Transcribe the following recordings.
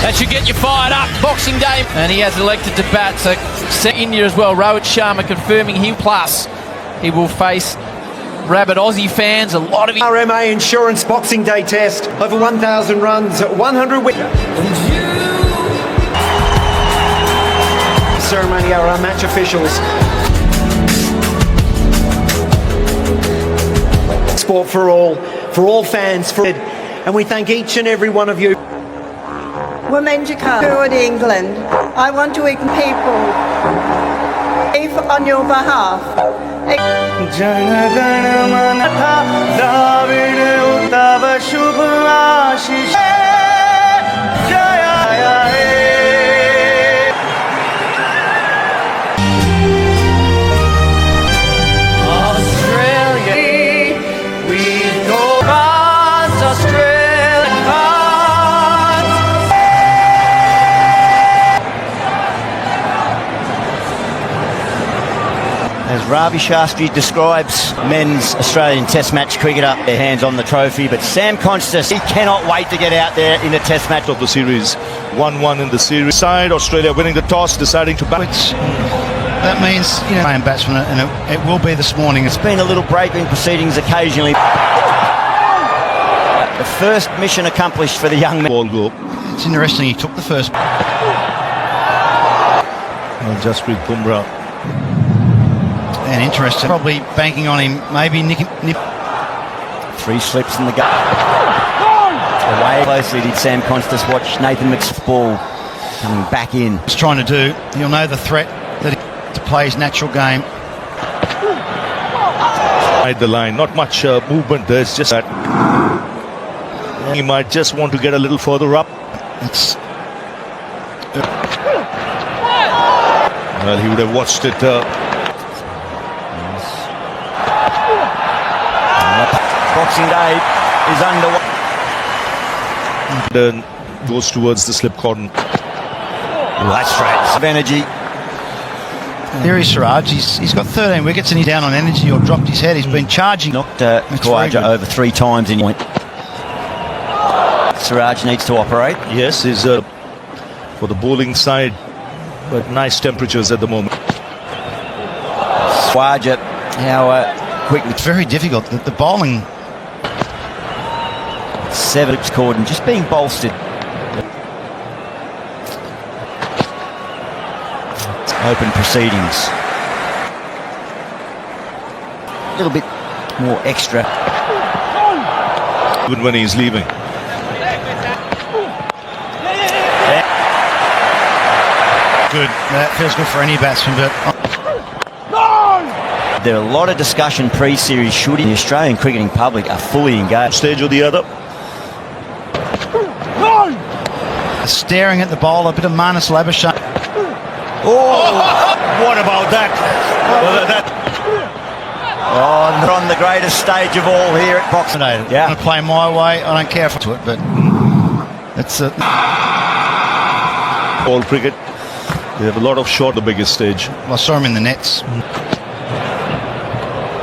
That should get you fired up. Boxing Day. And he has elected to bat. So India as well. Rohit Sharma confirming him. Plus, he will face rabid Aussie fans. A lot of RMA Insurance Boxing Day test. Over 1,000 runs at 100 wins. Ceremony are our match officials. Sport for all fans, and we thank each and every one of you. Women to come to England. I want to wake people on your behalf. As Ravi Shastri describes men's Australian Test match cricketer, their hands on the trophy, but Sam Konstas, he cannot wait to get out there in the Test match of the series. 1-1 in the series. Side Australia winning the toss, deciding to bat. That means, playing batsman, and it will be this morning. It's been a little break in proceedings occasionally. The first mission accomplished for the young man. Ball go. It's interesting, he took the first. Jasprit Bumrah. And interesting, probably banking on him, maybe nick. 3 slips in the gut. Away closely did Sam Konstas watch Nathan McS's ball coming back in. He's trying to do, he'll know the threat that to play his natural game. The line, not much movement there, it's just that he might just want to get a little further up. Well, he would have watched it. Boxing Day is underway. Goes towards the slip cordon. That's straight of energy. There is Siraj. He's got 13 wickets and he's down on energy or dropped his head. He's been charging. Knocked Khawaja over 3 times in point. Siraj needs to operate. Yes, he's for the bowling side, but nice temperatures at the moment. Khawaja, how quickly. It's very difficult. The bowling. 7 cordon just being bolstered. Open proceedings. A little bit more extra. Even when he's leaving. Good. That feels good for any batsman, but. There are a lot of discussion pre-series should the Australian cricketing public are fully engaged. Stage or the other. Staring at the bowler, a bit of Marnus Labuschagne. What about that? They're on the greatest stage of all here at Boxing Day. I'm going to play my way. I don't care for it, but it's a... All cricket. They have a lot of shot the biggest stage. Well, I saw him in the nets.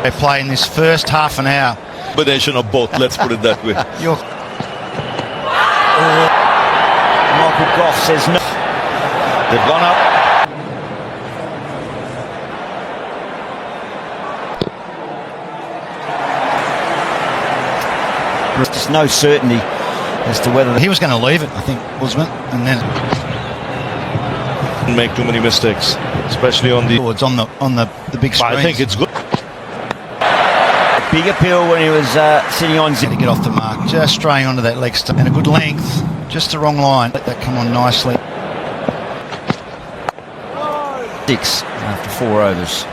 They play in this first half an hour. Combination of both, let's put it that way. Michael Goff says no. They've gone up. There's just no certainty as to whether he was going to leave it, I think, wasn't it? And then make too many mistakes, especially on the big screen. I think it's good. Big appeal when he was sitting on to get off the mark, just straying onto that leg stump and a good length, just the wrong line. Let that come on nicely. 6 after 4 overs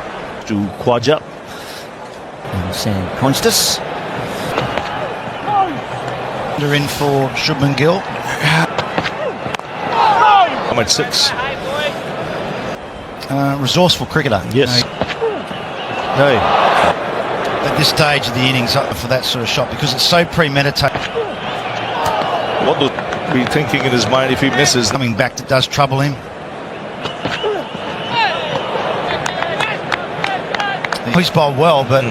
to Khawaja and Sam Konstas. They're in for Shubman Gill. I'm at 6. Resourceful cricketer. Yes. At this stage of the innings for that sort of shot because it's so premeditated. What will be thinking in his mind if he misses? Coming back, that does trouble him. He's bowled well, but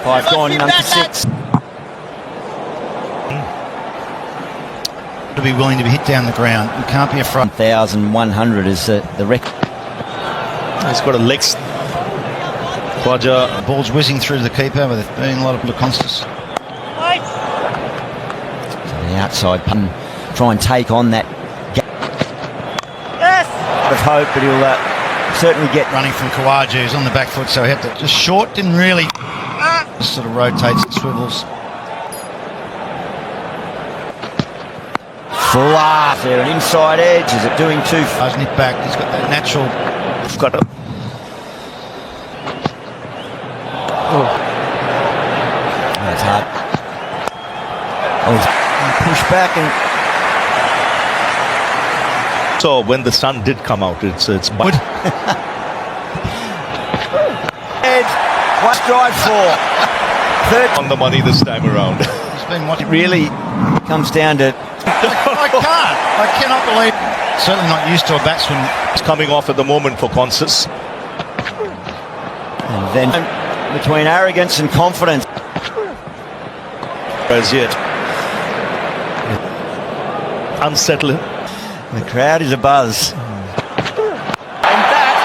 5 gone, number 6. To be willing to be hit down the ground. You can't be afraid. 1,100 is the record. He's got a leg. Khwaja. Ball's whizzing through to the keeper, but there's been a lot of konstas. The outside pun, try and take on that gap. Yes! Of hope, but he'll certainly get Running from Khwaja, who's on the back foot, so he had to just short, didn't really. Just sort of rotates and swivels. flat there, an inside edge. Is it doing too far? Doesn't hit back. He's got that natural. He's got a. That's hard. Oh, push back and. So when the sun did come out, it's Edge. What stride for? Third on the money this time around. He's been watching. It really comes down to. I cannot believe. Certainly not used to a batsman. It's coming off at the moment for Konstas. And then between arrogance and confidence. As yet. Unsettling. The crowd is abuzz. And that,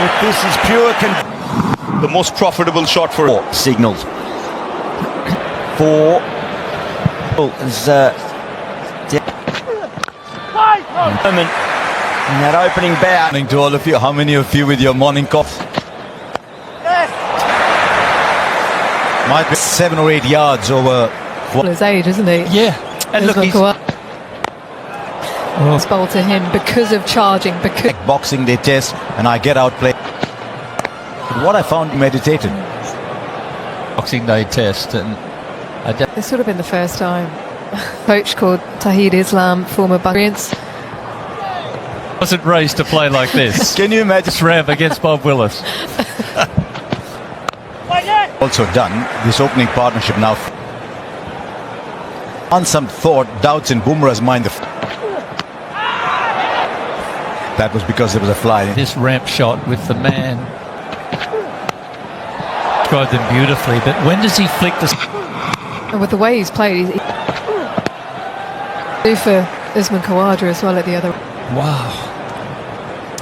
if this is pure the most profitable shot for it. signals. For is moment in that opening bout. Morning to all of you. How many of you with your morning coffee? Might be 7 or 8 yards over. His age, isn't he? Yeah, and look, he's It's bowled to him because of charging, because boxing they test, and I get outplayed. But what I found meditated. Boxing day test, and this would have been the first time. Coach called Tahid Islam, former Bahrain's. Wasn't raised to play like this. Can you imagine? Rev against Bob Willis. Also done this opening partnership now. On some thought, doubts in Bumrah's mind. That was because there was a fly. This ramp shot with the man. Described them beautifully, but when does he flick this? And with the way he's played, he do for Usman Khawaja as well at the other. Wow.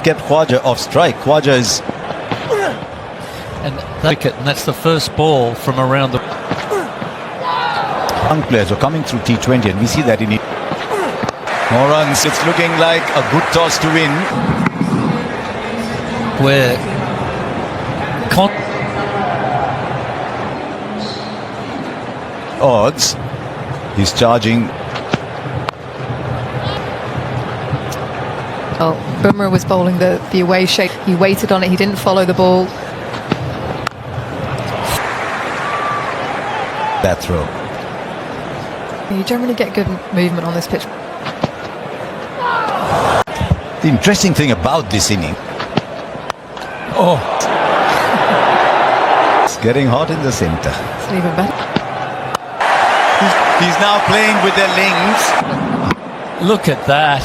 Kept Khwaja off strike. Khwaja is. And that's the first ball from around the. Young players are coming through T20, and we see that in it. More runs. It's looking like a good toss to win. Where. Odds. He's charging. Well, Bumrah was bowling the away shape. He waited on it. He didn't follow the ball. That throw. You generally get good movement on this pitch. The interesting thing about this inning. Oh. It's getting hot in the centre. It's even better. He's now playing with their lings. Look at that.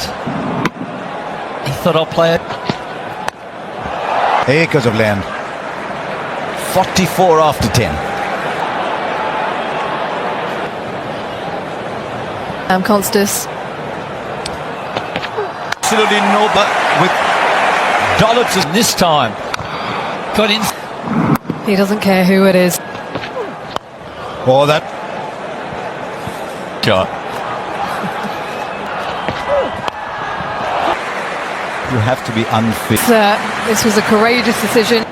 He thought I'll play it. Acres of land. 44 after 10. Konstas. Absolutely no, but with dollops This time. Got in. He doesn't care who it is. or that. Shot. You have to be unfit. This was a courageous decision.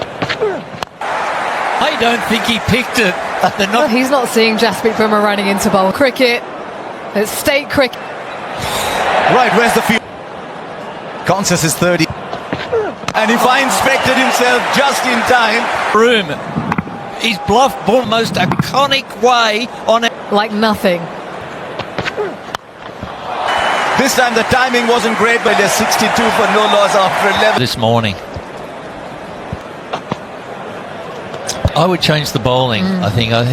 I don't think he picked it. They're not. He's not seeing Jasprit Bumrah running into bowl. Cricket. It's state cricket. Right, where's the field? Konstas is 30. And he finds inspected himself just in time. Room. He's bluffed ball most iconic way on it. Like nothing. This time the timing wasn't great, but there's 62 for no loss after 11. This morning. I would change the bowling, I think. Up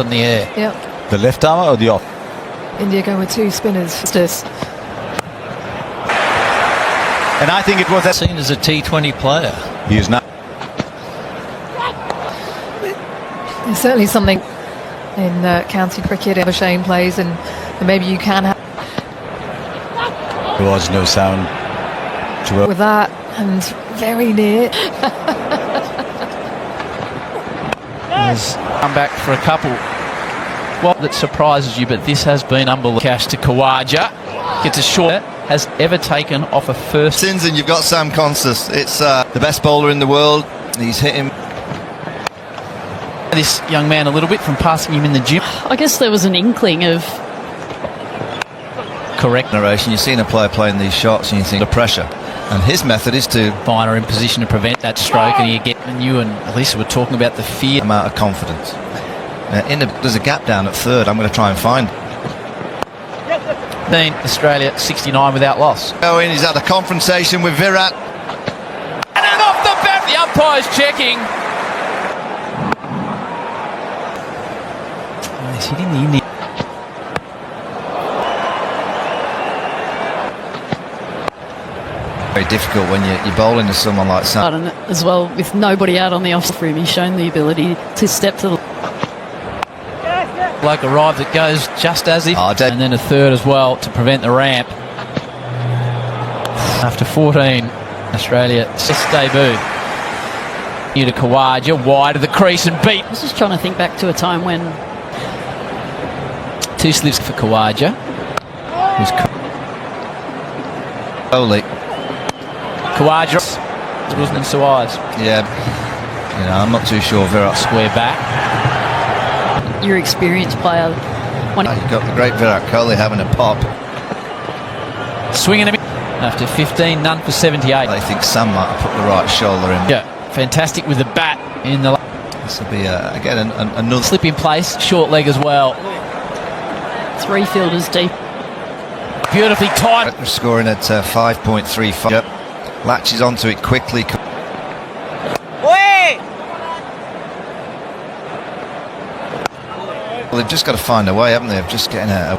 in the air. Yep. The left armour or the off? India going with two spinners. And I think it was that. Seen as a T20 player. He is now. There's certainly something in county cricket. Shane plays, and maybe you can have. There was no sound to it. With that, and very near. Come back for a couple. Well, that surprises you, but this has been unbelievable. Cash to Khawaja. Gets a short. Has ever taken off a first. Sins, and you've got Sam Konstas. It's the best bowler in the world. He's hit him. This young man a little bit from passing him in the gym. I guess there was an inkling of correct narration. You've seen a player playing these shots and you think the pressure. And his method is to Finer in position to prevent that stroke, and you and Elisa were talking about the fear. Amount of confidence. There's a gap down at third. I'm going to try and find. Australia 69 without loss. Going, he's had a confrontation with Virat. And then off the bat, the umpire's checking. He's hitting the Indian. Very difficult when you're bowling to someone like Sam. as well, with nobody out on the off for him. He's shown the ability to step to the Bloke arrived that goes just as if, and then a third as well to prevent the ramp. After 14, Australia test debut. New to Khawaja, wide of the crease and beat. I was just trying to think back to a time when two slips for Khawaja. Holy. Khawaja. It wasn't in Suarez. Yeah. I'm not too sure Virat. Square back. your experienced player. You've got the great Virat Kohli having a pop. Swinging a bit after 15, none for 78. I think Sam might have put the right shoulder in. Yeah, fantastic with the bat in the. This will be again another slip in place, short leg as well. Three fielders deep. Beautifully tight. They're scoring at 5.35. Yep. Latches onto it quickly. Well, they've just got to find a way, haven't they, of just getting a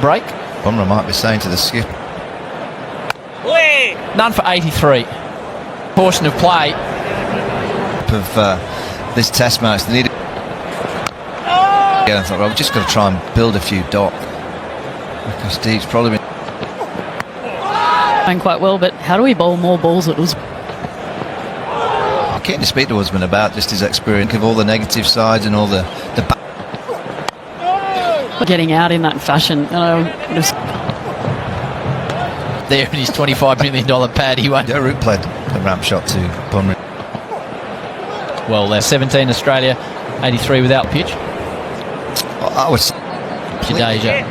break. Bumrah might be saying to the skip. None for 83. Portion of play. Of this test match, they need it. Yeah, I thought, well, we've just got to try and build a few dots. Because Steve's probably been playing quite well, but how do we bowl more balls at us? I can't speak to Usman about just his experience of all the negative sides and all the getting out in that fashion. There in his $25 million pad, he won't. Root played the ramp shot to Bumrah. Well, they're 17 Australia, 83 without pitch. I was Jadeja.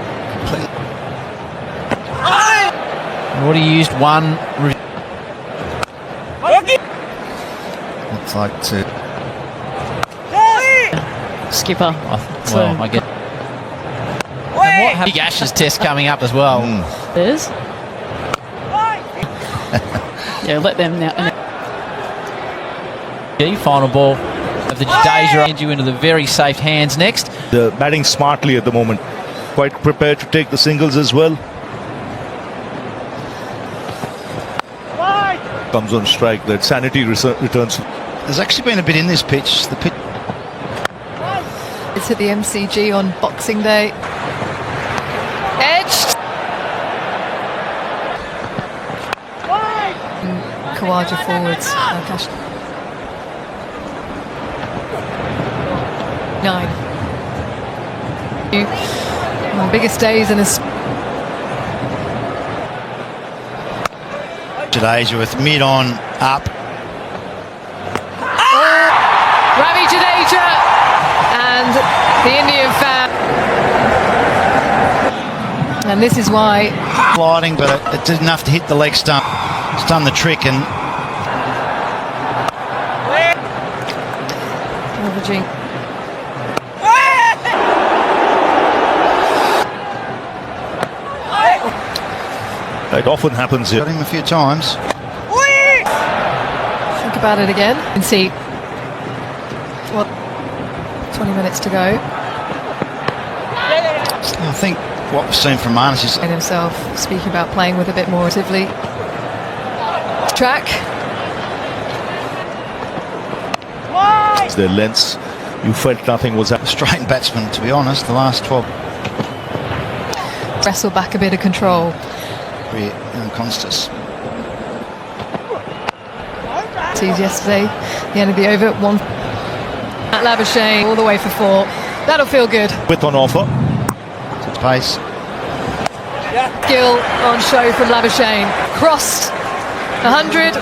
Already used one. Looks like two. Skipper. Well, I get. And what big Ashes test coming up as well. There's. Yeah, let them now. Final ball of the Jadeja into the very safe hands next. The batting smartly at the moment. Quite prepared to take the singles as well. Comes on strike. That sanity returns. There's actually been a bit in this pitch. The pitch. It's at the MCG on Boxing Day. Edged. Khawaja forwards. Cash. 9. One of the biggest days in his. Jadeja with mid on up. Ravi Jadeja and the Indian fan. And this is why. Gliding, but it did enough to hit the leg stump. It's done the trick and. Averaging. It often happens here. Got him a few times. Think about it again and see. What? 20 minutes to go. I think what we've seen from Marnus is. And himself speaking about playing with a bit more actively. Track. Their lengths You felt nothing was happening. Australian batsman, to be honest, the last 12. Wrestle back a bit of control. Konstas. Tees yesterday, the end of the over, 1. At Labuschagne, all the way for 4. That'll feel good. With on offer. To pace. Skill on show from Labuschagne. Crossed 100.